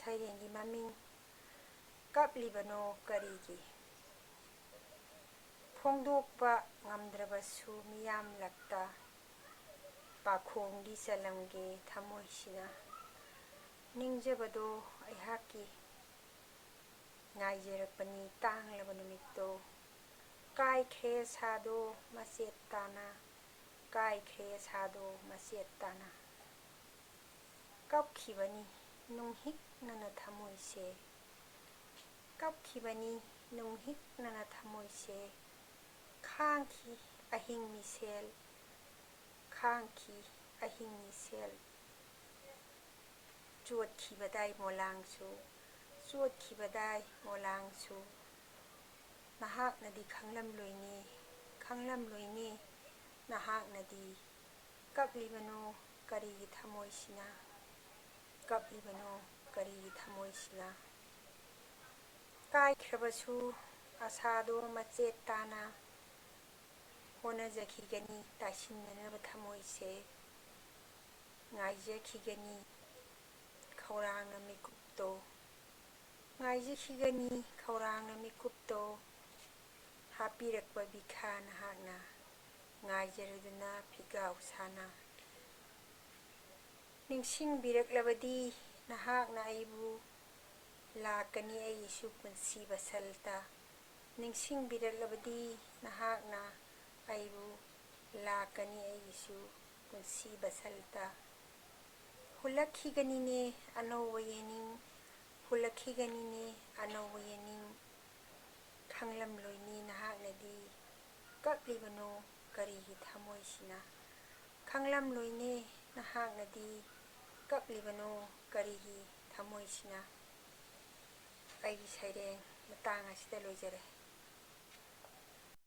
ꯁꯩꯔꯦꯡꯒꯤ ꯃꯃꯤꯡ ꯀꯞꯂꯤꯕꯅꯣ ꯀꯔꯤꯒꯤ ꯐꯣꯡꯗꯣꯛꯄ ꯉꯝꯗ꯭ꯔꯕꯁꯨ ꯃꯤꯌꯥꯝꯂꯛꯇ ꯄꯥꯈꯣꯡꯗꯤ ꯆꯜꯂꯝꯒꯦ ꯊꯃꯣꯏꯁꯤꯅ ꯅꯤꯡꯖꯕꯗꯣ ꯑꯩꯍꯥꯛꯀꯤ ꯉꯥꯏꯖꯔꯛꯄꯅꯤ ꯇꯥꯡꯂꯕ ꯅꯨꯃꯤꯠꯇꯣ ꯀꯥꯏꯈ꯭ꯔꯦ ꯑꯁꯥꯗꯣ ꯃꯆꯦꯠ ꯇꯥꯅ ꯀꯥꯏꯈ꯭ꯔꯦ ꯑꯁꯥꯗꯣ ꯃꯆꯦꯠ ꯇꯥꯅ ꯀꯞꯈꯤꯕꯅꯤ ꯅꯨꯡꯍꯤꯛꯅꯅ ꯊꯃꯣꯏꯁꯦ ꯀꯞꯈꯤꯕꯅꯤ ꯅꯨꯡꯍꯤꯛꯅꯅ ꯊꯃꯣꯏꯁꯦ ꯈꯥꯡꯈꯤ ꯑꯍꯤꯡ ꯃꯤꯁꯦꯜ ꯈꯥꯡꯈꯤ ꯑꯍꯤꯡ ꯃꯤꯁꯦꯜ ꯆꯣꯠꯈꯤꯕꯗꯥꯏ ꯃꯣꯂꯥꯡꯁꯨ ꯆꯣꯠꯈꯤꯕꯗꯥꯏ ꯃꯣꯂꯥꯡꯁꯨ ꯅꯍꯥꯛꯅꯗꯤ ꯈꯪꯂꯝꯂꯣꯏꯅꯦ ꯈꯪꯂꯝꯂꯣꯏꯅꯦ ꯅꯍꯥꯛꯅꯗꯤ ꯀꯞꯂꯤꯕꯅꯣ ꯀꯔꯤꯒꯤ ꯊꯃꯣꯏꯁꯤꯅ ꯀꯞꯂꯤꯕꯅꯣ ꯀꯔꯤꯒꯤ ꯊꯃꯣꯏꯁꯤꯅ ꯀꯥꯏꯈ꯭ꯔꯕꯁꯨ ꯑꯁꯥꯗꯣ ꯃꯆꯦꯠ ꯇꯥꯅ ꯍꯣꯠꯅꯖꯈꯤꯒꯅꯤ ꯇꯥꯏꯁꯤꯟꯅꯅꯕ ꯊꯃꯣꯏꯁꯦ ꯉꯥꯏꯖꯈꯤꯒꯅꯤ ꯈꯧꯔꯥꯡꯅ ꯃꯤꯀꯨꯞꯇꯣ ꯉꯥꯏꯖꯈꯤꯒꯅꯤ ꯈꯧꯔꯥꯡꯅ ꯃꯤꯀꯨꯞꯇꯣ ꯍꯥꯞꯄꯤꯔꯛꯄ ꯕꯤꯈꯥ ꯅꯍꯥꯛꯅ ꯉꯥꯏꯖꯔꯗꯨꯅ ꯐꯤꯒꯥꯎ ꯁꯥꯅ ꯅꯤꯡꯁꯤꯡꯕꯤꯔꯛꯂꯕꯗꯤ ꯅꯍꯥꯛꯅ ꯑꯩꯕꯨ ꯂꯥꯛꯀꯅꯤ ꯑꯩꯒꯤꯁꯨ ꯄꯨꯟꯁꯤ ꯕꯁꯜꯇ ꯅꯤꯡꯁꯤꯡꯕꯤꯔꯛꯂꯕꯗꯤ ꯅꯍꯥꯛꯅ ꯑꯩꯕꯨ ꯂꯥꯛꯀꯅꯤ ꯑꯩꯒꯤꯁꯨ ꯄꯨꯟꯁꯤ ꯕꯁꯜꯇ ꯍꯨꯜꯂꯛꯈꯤꯒꯅꯤꯅꯦ ꯑꯅꯧꯕ ꯌꯦꯅꯤꯡ ꯍꯨꯜꯂꯛꯈꯤꯒꯅꯤꯅꯦ ꯑꯅꯧꯕ ꯌꯦꯅꯤꯡ ꯈꯪꯂꯝꯂꯣꯏꯅꯤ ꯅꯍꯥꯛꯅꯗꯤ ꯀꯞꯂꯤꯕꯅꯣ ꯀꯔꯤꯒꯤ ꯊꯃꯣꯏꯁꯤꯅ ꯈꯪꯂꯝꯂꯣꯏꯅꯦ ꯅꯍꯥꯛꯅꯗꯤ ꯀꯞꯂꯤꯕꯅꯣ ꯀꯔꯤꯒꯤ ꯊꯃꯣꯏꯁꯤꯅ ꯑꯩꯒꯤ ꯁꯩꯔꯦꯡ ꯃꯇꯥꯡ ꯑꯁꯤꯗ ꯂꯣꯏꯖꯔꯦ